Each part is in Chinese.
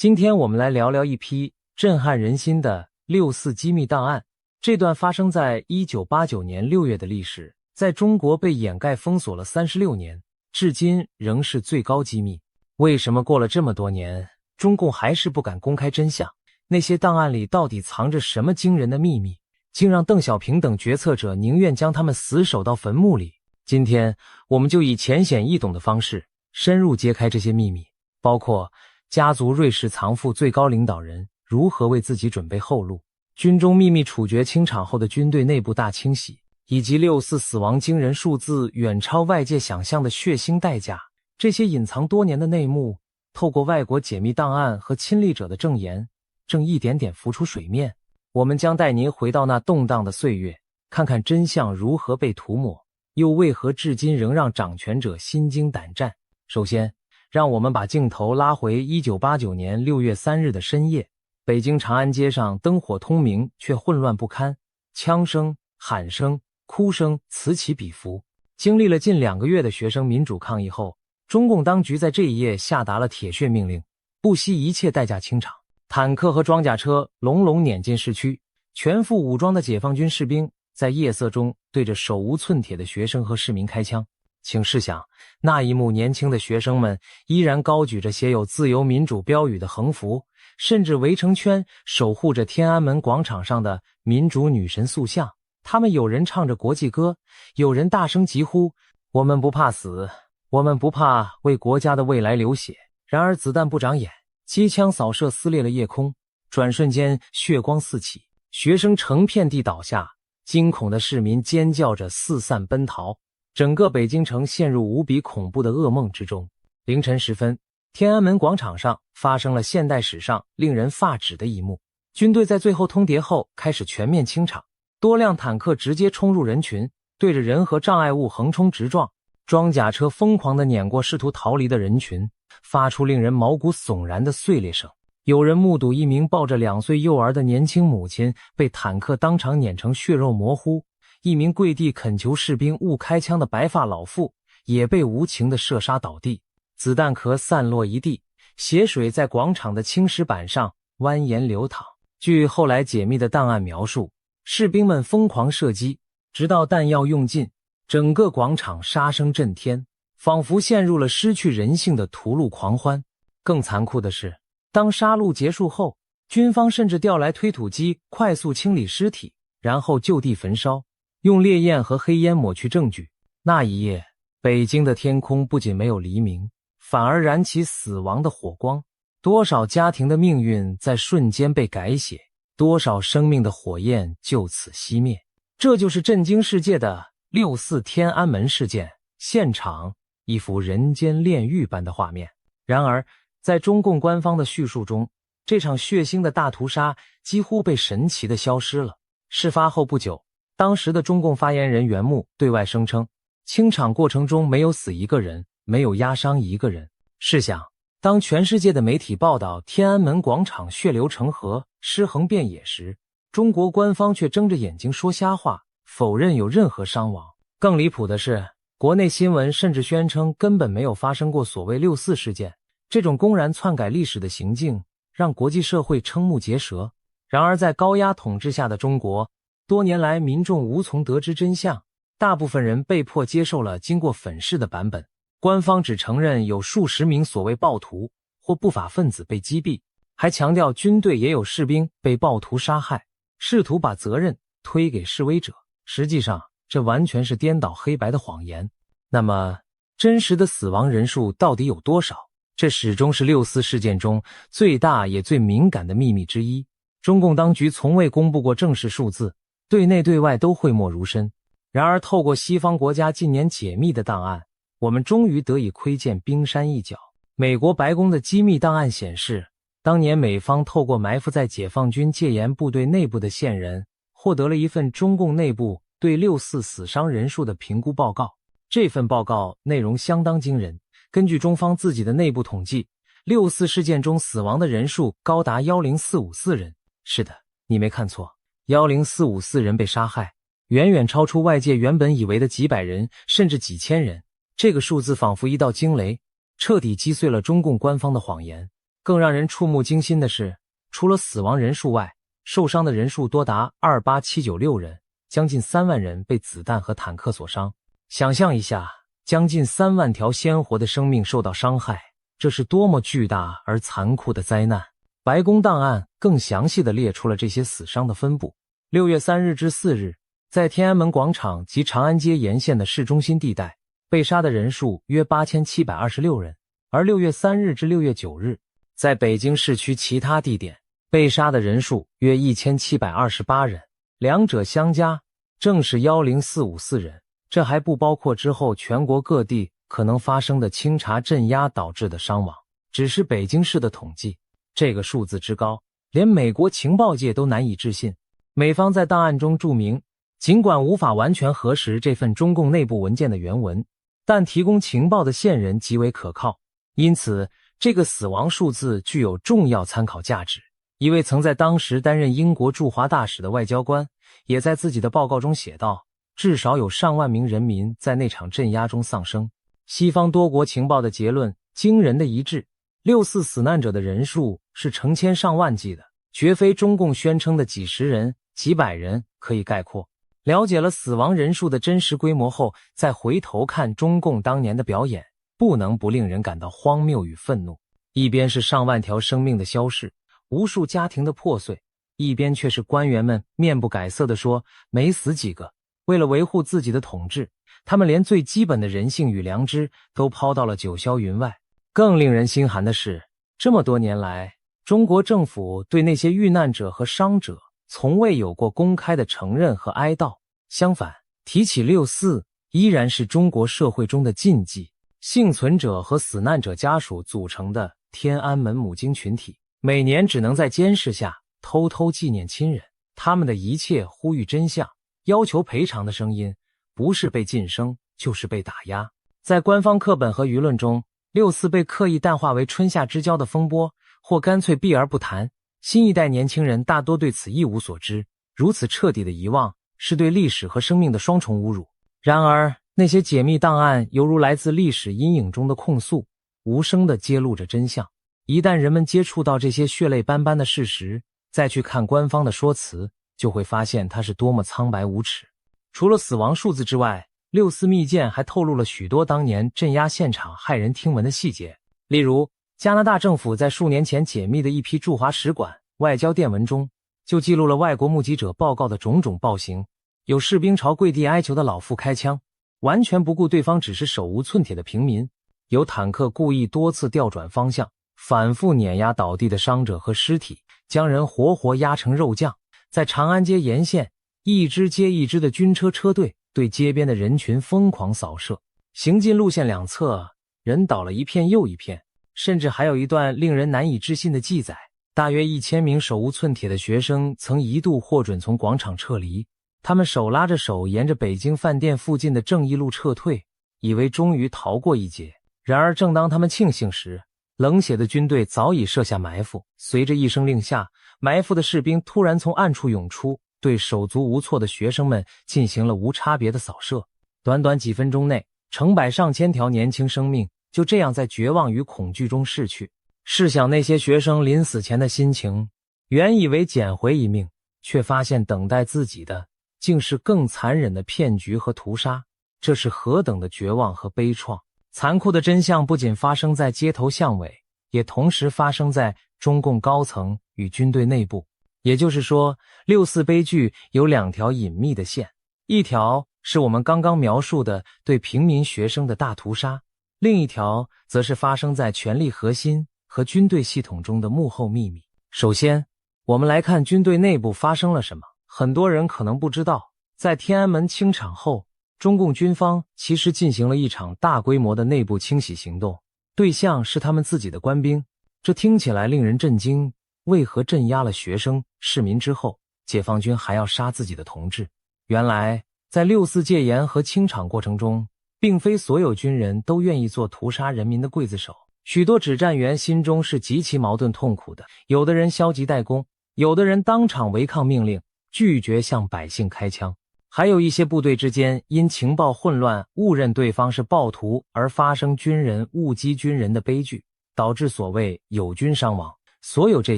今天我们来聊聊一批震撼人心的6·4机密档案。这段发生在1989年6月的历史，在中国被掩盖封锁了36年，至今仍是最高机密。为什么过了这么多年，中共还是不敢公开真相？那些档案里到底藏着什么惊人的秘密，竟让邓小平等决策者宁愿将他们死守到坟墓里？今天我们就以浅显易懂的方式深入揭开这些秘密，包括家族瑞士藏富最高领导人如何为自己准备后路，军中秘密处决清场后的军队内部大清洗，以及6·4死亡惊人数字远超外界想象的血腥代价。这些隐藏多年的内幕，透过外国解密档案和亲历者的证言，正一点点浮出水面。我们将带您回到那动荡的岁月，看看真相如何被涂抹，又为何至今仍让掌权者心惊胆战。首先，让我们把镜头拉回1989年6月3日的深夜，北京长安街上灯火通明，却混乱不堪，枪声、喊声、哭声此起彼伏。经历了近2个月的学生民主抗议后，中共当局在这一夜下达了铁血命令，不惜一切代价清场。坦克和装甲车隆隆碾进市区，全副武装的解放军士兵在夜色中对着手无寸铁的学生和市民开枪。请试想，那一幕年轻的学生们依然高举着写有自由民主标语的横幅，甚至围成圈守护着天安门广场上的民主女神塑像。他们有人唱着国际歌，有人大声疾呼，我们不怕死，我们不怕为国家的未来流血。然而子弹不长眼，机枪扫射撕裂了夜空，转瞬间血光四起，学生成片地倒下，惊恐的市民尖叫着四散奔逃，整个北京城陷入无比恐怖的噩梦之中。凌晨时分，天安门广场上发生了现代史上令人发指的一幕。军队在最后通牒后开始全面清场，多辆坦克直接冲入人群，对着人和障碍物横冲直撞，装甲车疯狂地碾过试图逃离的人群，发出令人毛骨悚然的碎裂声。有人目睹一名抱着2岁幼儿的年轻母亲被坦克当场碾成血肉模糊，一名跪地恳求士兵勿开枪的白发老妇也被无情地射杀倒地，子弹壳散落一地，血水在广场的青石板上蜿蜒流淌。据后来解密的档案描述，士兵们疯狂射击，直到弹药用尽，整个广场杀声震天，仿佛陷入了失去人性的屠戮狂欢。更残酷的是，当杀戮结束后，军方甚至调来推土机快速清理尸体，然后就地焚烧，用烈焰和黑烟抹去证据。那一夜，北京的天空不仅没有黎明，反而燃起死亡的火光。多少家庭的命运在瞬间被改写，多少生命的火焰就此熄灭。这就是震惊世界的6·4天安门事件，现场一幅人间炼狱般的画面。然而，在中共官方的叙述中，这场血腥的大屠杀几乎被神奇地消失了。事发后不久，当时的中共发言人袁木对外声称，清场过程中没有死一个人，没有压伤一个人。试想，当全世界的媒体报道天安门广场血流成河、尸横遍野时，中国官方却睁着眼睛说瞎话，否认有任何伤亡。更离谱的是，国内新闻甚至宣称根本没有发生过所谓6·4事件。这种公然篡改历史的行径让国际社会瞠目结舌。然而在高压统治下的中国，多年来民众无从得知真相，大部分人被迫接受了经过粉饰的版本。官方只承认有数十名所谓暴徒或不法分子被击毙，还强调军队也有士兵被暴徒杀害，试图把责任推给示威者。实际上，这完全是颠倒黑白的谎言。那么，真实的死亡人数到底有多少？这始终是6·4事件中最大也最敏感的秘密之一。中共当局从未公布过正式数字，对内对外都讳莫如深。然而，透过西方国家近年解密的档案，我们终于得以窥见冰山一角。美国白宫的机密档案显示，当年美方透过埋伏在解放军戒严部队内部的线人，获得了一份中共内部对6·4死伤人数的评估报告。这份报告内容相当惊人，根据中方自己的内部统计，6·4事件中死亡的人数高达10454人。是的，你没看错，10454人被杀害，远远超出外界原本以为的几百人甚至几千人。这个数字仿佛一道惊雷，彻底击碎了中共官方的谎言。更让人触目惊心的是，除了死亡人数外，受伤的人数多达28796人，将近3万人被子弹和坦克所伤。想象一下，将近3万条鲜活的生命受到伤害，这是多么巨大而残酷的灾难。白宫档案更详细地列出了这些死伤的分布。6月3日至4日，在天安门广场及长安街沿线的市中心地带，被杀的人数约8726人，而6月3日至6月9日，在北京市区其他地点，被杀的人数约1728人，两者相加正是10454人。这还不包括之后全国各地可能发生的清查镇压导致的伤亡。只是北京市的统计，这个数字之高，连美国情报界都难以置信。美方在档案中注明，尽管无法完全核实这份中共内部文件的原文，但提供情报的线人极为可靠，因此这个死亡数字具有重要参考价值。一位曾在当时担任英国驻华大使的外交官也在自己的报告中写道，至少有上万名人民在那场镇压中丧生。西方多国情报的结论惊人的一致，6·4死难者的人数是成千上万计的，绝非中共宣称的几十人、几百人可以概括。了解了死亡人数的真实规模后，再回头看中共当年的表演，不能不令人感到荒谬与愤怒。一边是上万条生命的消逝，无数家庭的破碎，一边却是官员们面不改色地说没死几个。为了维护自己的统治，他们连最基本的人性与良知都抛到了九霄云外。更令人心寒的是，这么多年来，中国政府对那些遇难者和伤者从未有过公开的承认和哀悼。相反，提起6·4依然是中国社会中的禁忌。幸存者和死难者家属组成的天安门母亲群体，每年只能在监视下偷偷纪念亲人。他们的一切呼吁真相、要求赔偿的声音，不是被晋升，就是被打压。在官方课本和舆论中，6·4被刻意淡化为春夏之交的风波，或干脆避而不谈。新一代年轻人大多对此一无所知，如此彻底的遗忘，是对历史和生命的双重侮辱。然而，那些解密档案犹如来自历史阴影中的控诉，无声地揭露着真相。一旦人们接触到这些血泪斑斑的事实，再去看官方的说辞，就会发现它是多么苍白无耻。除了死亡数字之外，6·4密件还透露了许多当年镇压现场骇人听闻的细节。例如，加拿大政府在数年前解密的一批驻华使馆外交电文中，就记录了外国目击者报告的种种暴行，有士兵朝跪地哀求的老妇开枪，完全不顾对方只是手无寸铁的平民；有坦克故意多次调转方向，反复碾压倒地的伤者和尸体，将人活活压成肉酱。在长安街沿线，一支接一支的军车车队对街边的人群疯狂扫射，行进路线两侧人倒了一片又一片。甚至还有一段令人难以置信的记载，大约1000名手无寸铁的学生曾一度获准从广场撤离，他们手拉着手沿着北京饭店附近的正义路撤退，以为终于逃过一劫。然而正当他们庆幸时，冷血的军队早已设下埋伏，随着一声令下，埋伏的士兵突然从暗处涌出，对手足无措的学生们进行了无差别的扫射。短短几分钟内，成百上千条年轻生命就这样在绝望与恐惧中逝去。试想那些学生临死前的心情，原以为捡回一命，却发现等待自己的竟是更残忍的骗局和屠杀，这是何等的绝望和悲怆。残酷的真相不仅发生在街头巷尾，也同时发生在中共高层与军队内部。也就是说，6·4悲剧有2条隐秘的线，一条是我们刚刚描述的对平民学生的大屠杀，另一条则是发生在权力核心和军队系统中的幕后秘密。首先，我们来看军队内部发生了什么。很多人可能不知道，在天安门清场后，中共军方其实进行了一场大规模的内部清洗行动，对象是他们自己的官兵。这听起来令人震惊，为何镇压了学生、市民之后，解放军还要杀自己的同志？原来，在6·4戒严和清场过程中，并非所有军人都愿意做屠杀人民的刽子手，许多指战员心中是极其矛盾痛苦的，有的人消极怠工，有的人当场违抗命令，拒绝向百姓开枪，还有一些部队之间因情报混乱误认对方是暴徒而发生军人误击军人的悲剧。导致所谓友军伤亡。所有这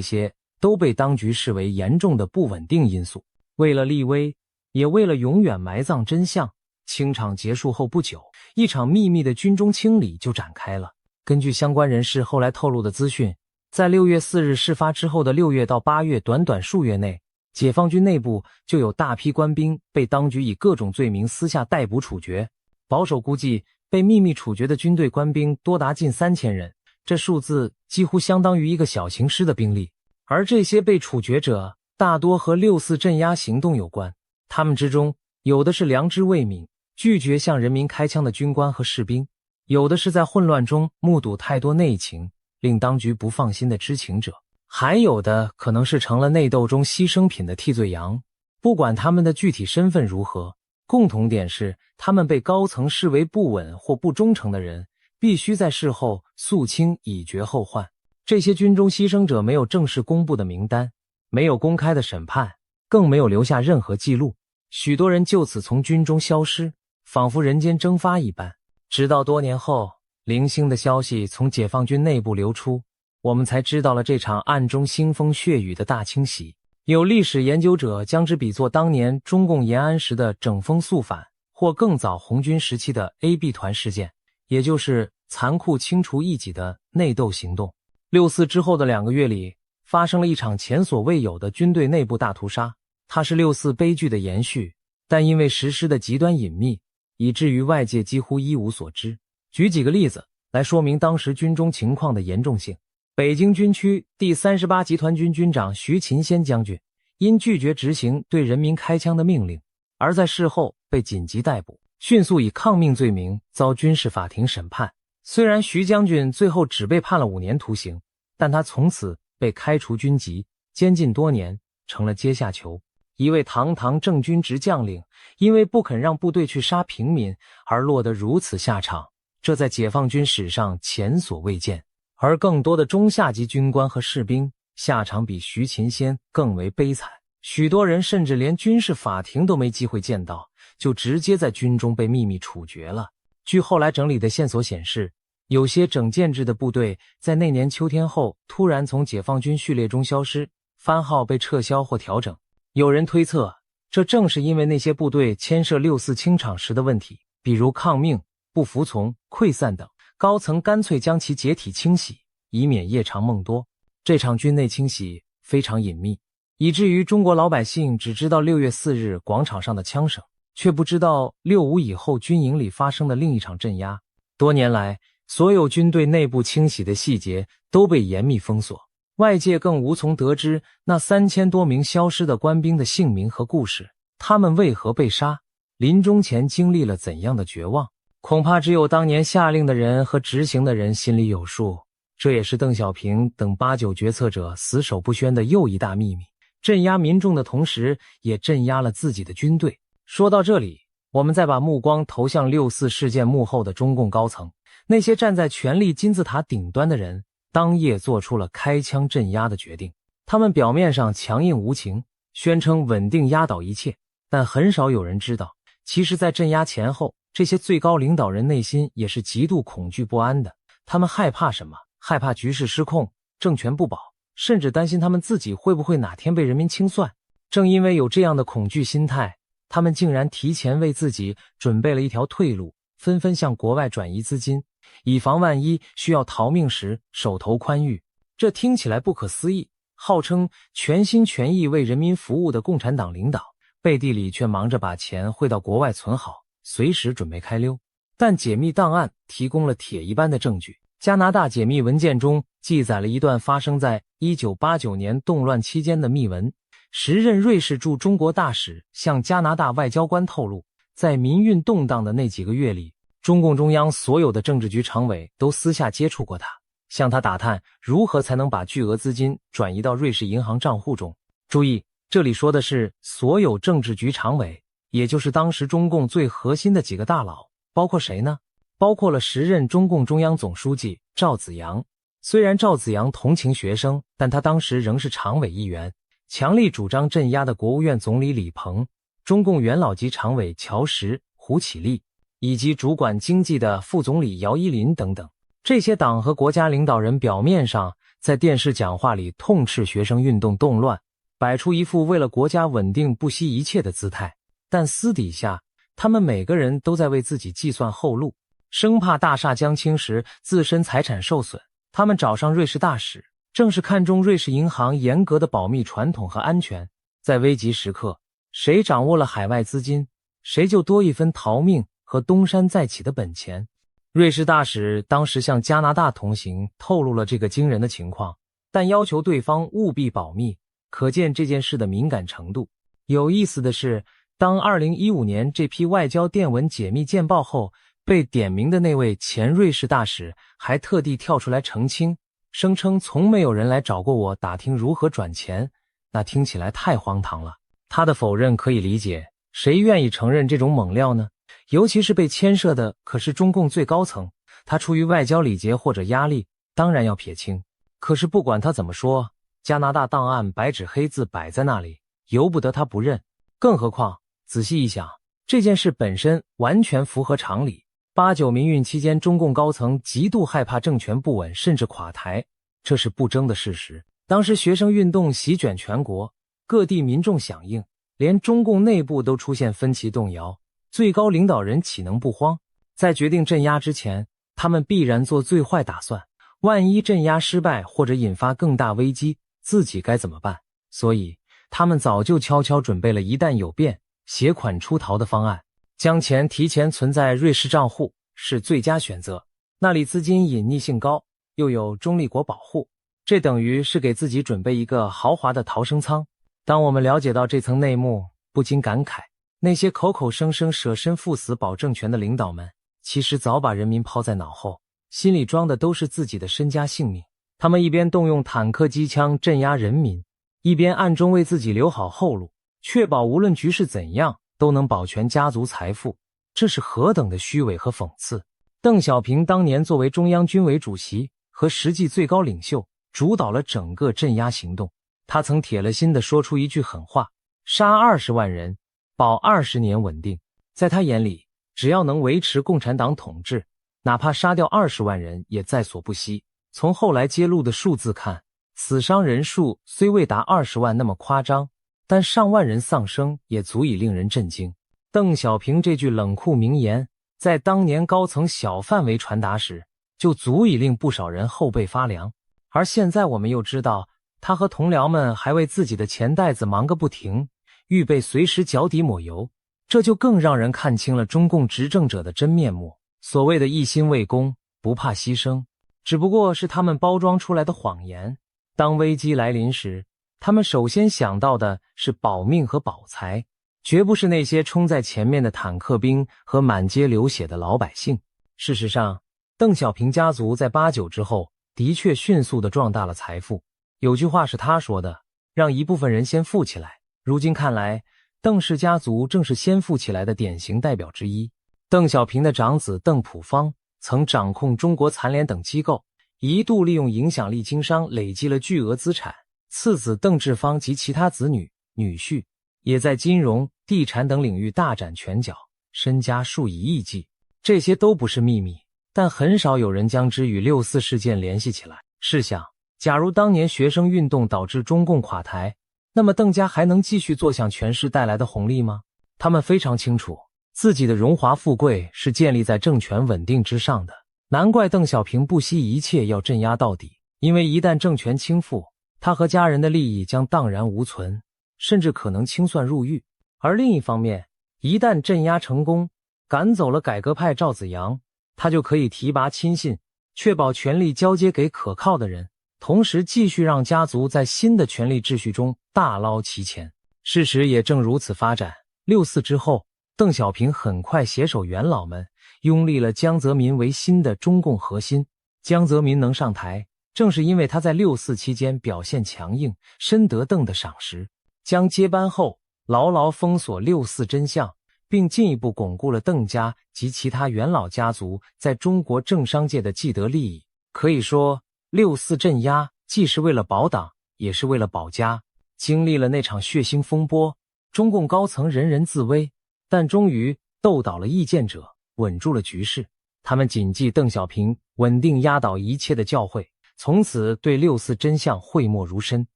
些都被当局视为严重的不稳定因素。为了立威，也为了永远埋葬真相，清场结束后不久，一场秘密的军中清理就展开了。根据相关人士后来透露的资讯，在6月4日事发之后的6月到8月短短数月内，解放军内部就有大批官兵被当局以各种罪名私下逮捕处决。保守估计，被秘密处决的军队官兵多达近3000人，这数字几乎相当于一个小型师的兵力。而这些被处决者大多和6·4镇压行动有关，他们之中有的是良知未泯，拒绝向人民开枪的军官和士兵，有的是在混乱中目睹太多内情，令当局不放心的知情者，还有的可能是成了内斗中牺牲品的替罪羊。不管他们的具体身份如何，共同点是他们被高层视为不稳或不忠诚的人，必须在事后肃清以绝后患。这些军中牺牲者没有正式公布的名单，没有公开的审判，更没有留下任何记录。许多人就此从军中消失，仿佛人间蒸发一般。直到多年后，零星的消息从解放军内部流出，我们才知道了这场暗中腥风血雨的大清洗。有历史研究者将之比作当年中共延安时的整风肃反，或更早红军时期的 AB 团事件，也就是残酷清除异己的内斗行动。6·4之后的2个月里，发生了一场前所未有的军队内部大屠杀。它是6·4悲剧的延续，但因为实施的极端隐秘，以至于外界几乎一无所知。举几个例子来说明当时军中情况的严重性。北京军区第38集团军军长徐勤先将军因拒绝执行对人民开枪的命令，而在事后被紧急逮捕，迅速以抗命罪名遭军事法庭审判。虽然徐将军最后只被判了5年徒刑，但他从此被开除军籍，监禁多年，成了阶下囚。一位堂堂正军职将领，因为不肯让部队去杀平民而落得如此下场，这在解放军史上前所未见。而更多的中下级军官和士兵下场比徐勤先更为悲惨，许多人甚至连军事法庭都没机会见到，就直接在军中被秘密处决了。据后来整理的线索显示，有些整建制的部队在那年秋天后突然从解放军序列中消失，番号被撤销或调整。有人推测，这正是因为那些部队牵涉6·4清场时的问题，比如抗命、不服从、溃散等，高层干脆将其解体清洗，以免夜长梦多。这场军内清洗非常隐秘，以至于中国老百姓只知道6月4日广场上的枪声，却不知道6·5以后军营里发生的另一场镇压。多年来，所有军队内部清洗的细节都被严密封锁，外界更无从得知那3000多名消失的官兵的姓名和故事，他们为何被杀，临终前经历了怎样的绝望，恐怕只有当年下令的人和执行的人心里有数。这也是邓小平等8、9决策者死守不宣的又一大秘密，镇压民众的同时也镇压了自己的军队。说到这里，我们再把目光投向6·4事件幕后的中共高层，那些站在权力金字塔顶端的人当夜做出了开枪镇压的决定。他们表面上强硬无情，宣称稳定压倒一切，但很少有人知道，其实在镇压前后，这些最高领导人内心也是极度恐惧不安的。他们害怕什么？害怕局势失控，政权不保，甚至担心他们自己会不会哪天被人民清算。正因为有这样的恐惧心态，他们竟然提前为自己准备了一条退路，纷纷向国外转移资金，以防万一需要逃命时手头宽裕。这听起来不可思议，号称全心全意为人民服务的共产党领导，背地里却忙着把钱汇到国外存好，随时准备开溜。但解密档案提供了铁一般的证据。加拿大解密文件中记载了一段发生在1989年动乱期间的密文。时任瑞士驻中国大使向加拿大外交官透露，在民运动荡的那几个月里，中共中央所有的政治局常委都私下接触过他，向他打探如何才能把巨额资金转移到瑞士银行账户中。注意，这里说的是所有政治局常委，也就是当时中共最核心的几个大佬。包括谁呢？包括了时任中共中央总书记赵紫阳。虽然赵紫阳同情学生，但他当时仍是常委一员，强力主张镇压的国务院总理李鹏、中共元老级常委乔石、胡启立，以及主管经济的副总理姚依林等等。这些党和国家领导人表面上在电视讲话里痛斥学生运动动乱，摆出一副为了国家稳定不惜一切的姿态，但私底下他们每个人都在为自己计算后路，生怕大厦将倾时自身财产受损。他们找上瑞士大使，正是看中瑞士银行严格的保密传统和安全，在危急时刻，谁掌握了海外资金，谁就多一分逃命和东山再起的本钱。瑞士大使当时向加拿大同行透露了这个惊人的情况，但要求对方务必保密，可见这件事的敏感程度。有意思的是，当2015年这批外交电文解密见报后，被点名的那位前瑞士大使还特地跳出来澄清，声称从没有人来找过我打听如何转钱，那听起来太荒唐了。他的否认可以理解，谁愿意承认这种猛料呢？尤其是被牵涉的可是中共最高层，他出于外交礼节或者压力，当然要撇清。可是不管他怎么说，加拿大档案白纸黑字摆在那里，由不得他不认。更何况仔细一想，这件事本身完全符合常理。89民运期间，中共高层极度害怕政权不稳甚至垮台，这是不争的事实。当时学生运动席卷全国，各地民众响应，连中共内部都出现分歧动摇，最高领导人岂能不慌？在决定镇压之前，他们必然做最坏打算，万一镇压失败或者引发更大危机，自己该怎么办？所以他们早就悄悄准备了一旦有变，携款出逃的方案。将钱提前存在瑞士账户是最佳选择，那里资金隐匿性高，又有中立国保护，这等于是给自己准备一个豪华的逃生舱。当我们了解到这层内幕，不禁感慨，那些口口声声舍身赴死保政权的领导们，其实早把人民抛在脑后，心里装的都是自己的身家性命。他们一边动用坦克机枪镇压人民，一边暗中为自己留好后路，确保无论局势怎样都能保全家族财富，这是何等的虚伪和讽刺。邓小平当年作为中央军委主席和实际最高领袖，主导了整个镇压行动。他曾铁了心地说出一句狠话，杀20万人，保20年稳定。在他眼里，只要能维持共产党统治，哪怕杀掉20万人也在所不惜。从后来揭露的数字看，死伤人数虽未达20万那么夸张，但上万人丧生也足以令人震惊。邓小平这句冷酷名言，在当年高层小范围传达时，就足以令不少人后背发凉。而现在我们又知道，他和同僚们还为自己的钱袋子忙个不停，预备随时脚底抹油，这就更让人看清了中共执政者的真面目。所谓的一心为公，不怕牺牲，只不过是他们包装出来的谎言。当危机来临时，他们首先想到的是保命和保财，绝不是那些冲在前面的坦克兵和满街流血的老百姓。事实上，邓小平家族在89之后的确迅速地壮大了财富。有句话是他说的，让一部分人先富起来。如今看来，邓氏家族正是先富起来的典型代表之一。邓小平的长子邓朴方曾掌控中国残联等机构，一度利用影响力经商累积了巨额资产。次子邓志方及其他子女、女婿也在金融、地产等领域大展拳脚，身家数以亿计。这些都不是秘密，但很少有人将之与6·4事件联系起来。试想，假如当年学生运动导致中共垮台，那么邓家还能继续坐享权势带来的红利吗？他们非常清楚，自己的荣华富贵是建立在政权稳定之上的。难怪邓小平不惜一切要镇压到底，因为一旦政权倾覆，他和家人的利益将荡然无存，甚至可能清算入狱。而另一方面，一旦镇压成功，赶走了改革派赵紫阳，他就可以提拔亲信，确保权力交接给可靠的人，同时继续让家族在新的权力秩序中大捞其钱。事实也正如此发展。6·4之后，邓小平很快携手元老们，拥立了江泽民为新的中共核心。江泽民能上台，正是因为他在6·4期间表现强硬，深得邓的赏识。江接班后，牢牢封锁6·4真相，并进一步巩固了邓家及其他元老家族在中国政商界的既得利益。可以说，6·4镇压既是为了保党，也是为了保家。经历了那场血腥风波，中共高层人人自危，但终于斗倒了意见者，稳住了局势。他们谨记邓小平稳定压倒一切的教诲，从此对六四真相讳莫如深，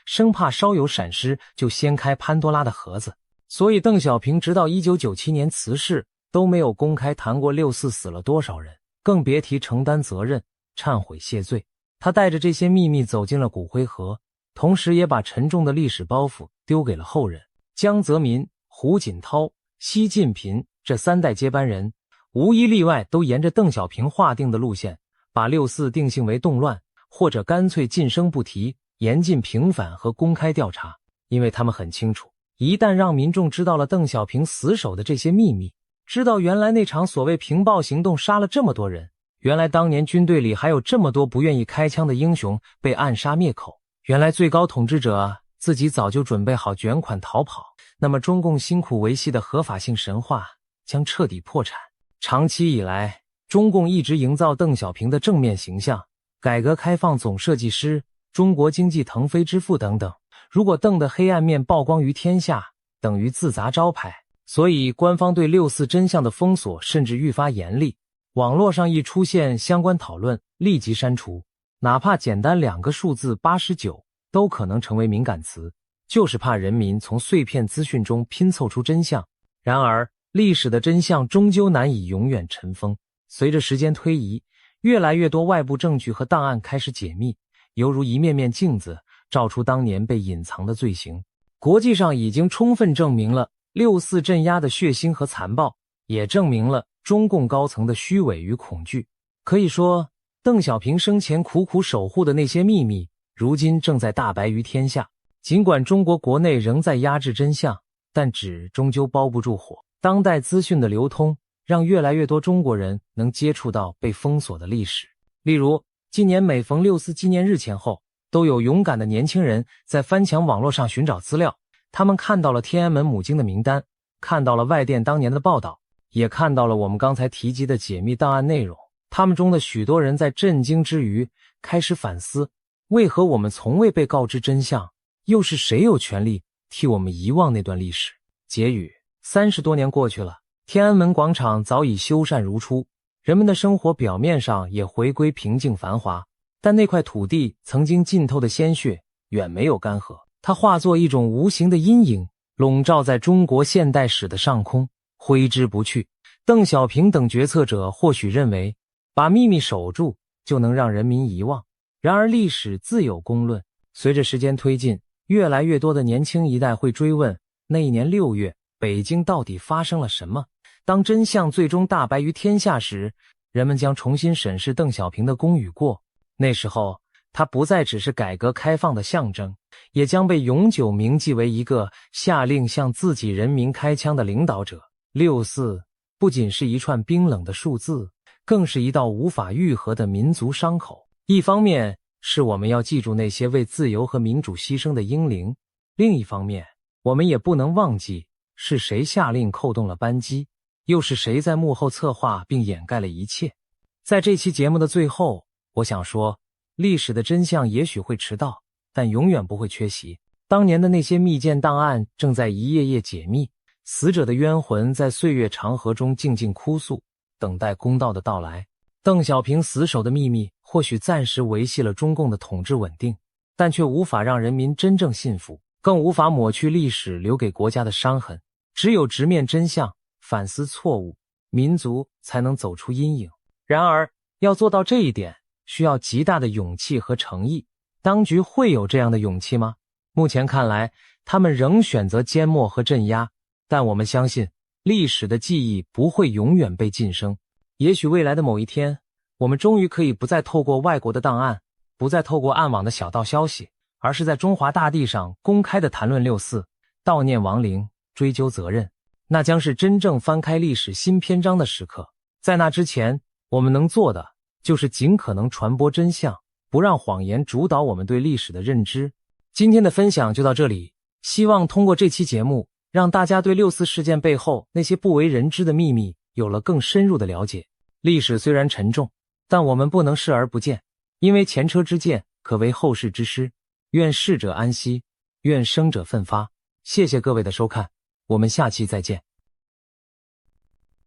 生怕稍有闪失就掀开潘多拉的盒子。所以邓小平直到1997年辞世都没有公开谈过六四死了多少人，更别提承担责任、忏悔谢罪。他带着这些秘密走进了骨灰盒，同时也把沉重的历史包袱丢给了后人。江泽民、胡锦涛、习近平这三代接班人无一例外都沿着邓小平划定的路线，把六四定性为动乱，或者干脆晋升不提，严禁平反和公开调查。因为他们很清楚，一旦让民众知道了邓小平死守的这些秘密，知道原来那场所谓平暴行动杀了这么多人，原来当年军队里还有这么多不愿意开枪的英雄被暗杀灭口，原来最高统治者自己早就准备好卷款逃跑，那么中共辛苦维系的合法性神话将彻底破产。长期以来，中共一直营造邓小平的正面形象，改革开放总设计师、中国经济腾飞之父等等。如果邓的黑暗面曝光于天下，等于自砸招牌。所以官方对六四真相的封锁甚至愈发严厉，网络上一出现相关讨论立即删除，哪怕简单2个数字89都可能成为敏感词，就是怕人民从碎片资讯中拼凑出真相。然而历史的真相终究难以永远尘封，随着时间推移，越来越多外部证据和档案开始解密，犹如一面面镜子照出当年被隐藏的罪行。国际上已经充分证明了六四镇压的血腥和残暴，也证明了中共高层的虚伪与恐惧。可以说，邓小平生前苦苦守护的那些秘密，如今正在大白于天下。尽管中国国内仍在压制真相，但纸终究包不住火。当代资讯的流通，让越来越多中国人能接触到被封锁的历史。例如，今年每逢六四纪念日前后，都有勇敢的年轻人在翻墙网络上寻找资料。他们看到了天安门母经的名单，看到了外电当年的报道，也看到了我们刚才提及的解密档案内容。他们中的许多人在震惊之余，开始反思，为何我们从未被告知真相，又是谁有权利替我们遗忘那段历史？结语：30多年过去了，天安门广场早已修缮如初，人们的生活表面上也回归平静繁华，但那块土地曾经浸透的鲜血远没有干涸，它化作一种无形的阴影，笼罩在中国现代史的上空，挥之不去。邓小平等决策者或许认为，把秘密守住就能让人民遗忘。然而历史自有公论，随着时间推进，越来越多的年轻一代会追问，那一年6月，北京到底发生了什么？当真相最终大白于天下时，人们将重新审视邓小平的功与过。那时候，他不再只是改革开放的象征，也将被永久铭记为一个下令向自己人民开枪的领导者。64不仅是一串冰冷的数字，更是一道无法愈合的民族伤口。一方面是我们要记住那些为自由和民主牺牲的英灵，另一方面，我们也不能忘记是谁下令扣动了扳机，又是谁在幕后策划并掩盖了一切。在这期节目的最后，我想说，历史的真相也许会迟到，但永远不会缺席。当年的那些密件档案正在一页页解密，死者的冤魂在岁月长河中静静哭诉，等待公道的到来。邓小平死守的秘密或许暂时维系了中共的统治稳定，但却无法让人民真正信服，更无法抹去历史留给国家的伤痕。只有直面真相，反思错误，民族才能走出阴影。然而，要做到这一点，需要极大的勇气和诚意。当局会有这样的勇气吗？目前看来，他们仍选择缄默和镇压，但我们相信，历史的记忆不会永远被晋升。也许未来的某一天，我们终于可以不再透过外国的档案，不再透过暗网的小道消息，而是在中华大地上公开地谈论64，悼念亡灵，追究责任。那将是真正翻开历史新篇章的时刻。在那之前，我们能做的就是尽可能传播真相，不让谎言主导我们对历史的认知。今天的分享就到这里，希望通过这期节目，让大家对64事件背后那些不为人知的秘密有了更深入的了解。历史虽然沉重，但我们不能视而不见，因为前车之鉴可为后世之师。愿逝者安息，愿生者奋发。谢谢各位的收看，我们下期再见。